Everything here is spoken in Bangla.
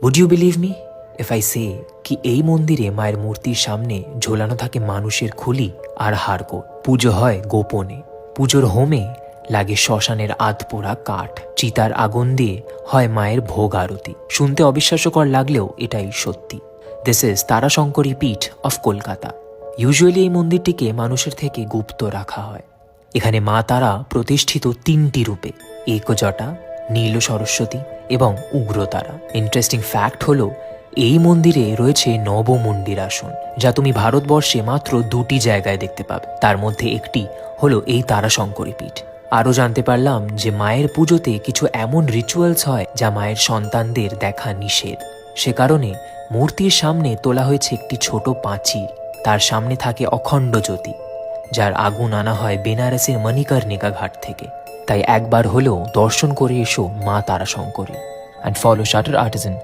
Would you believe me if I say কি এই মন্দিরে মায়ের মূর্তির সামনে ঝোলানো থাকে মানুষের খুলি আর হাড়গোড়। পুজো হয় গোপনে, পুজোর হোমে লাগে শ্মশানের আধপোড়া কাঠ, চিতার আগুন দিয়ে হয় মায়ের ভোগ আরতি। শুনতে অবিশ্বাস্যকর লাগলেও এটাই সত্যি। দিস ইজ তারাশঙ্করী পীঠ অফ কলকাতা। ইউজুয়ালি এই মন্দিরটিকে মানুষের থেকে গুপ্ত রাখা হয়। এখানে মা তারা প্রতিষ্ঠিত 3টি রূপে, একজটা, নীল সরস্বতী এবং উগ্রতারা। ইন্টারেস্টিং ফ্যাক্ট হলো এই মন্দিরে রয়েছে নবমন্দিরাসন, যা তুমি ভারতবর্ষে মাত্র 2টি জায়গায় দেখতে পাবে। তার মধ্যে একটি হলো এই তারাশঙ্করী পীঠ। আরও জানতে পারলাম যে মায়ের পুজোতে কিছু এমন রিচুয়ালস হয় যা মায়ের সন্তানদের দেখা নিষেধ। সে কারণে মূর্তির সামনে তোলা হয়েছে একটি ছোট পাঁচিল। তার সামনে থাকে অখণ্ড জ্যোতি, যার আগুন আনা হয় বেনারসের মণিকর্ণিকা ঘাট থেকে। তাই একবার হলেও দর্শন করে এসো মা Tarashankari. And follow shutter Artisan.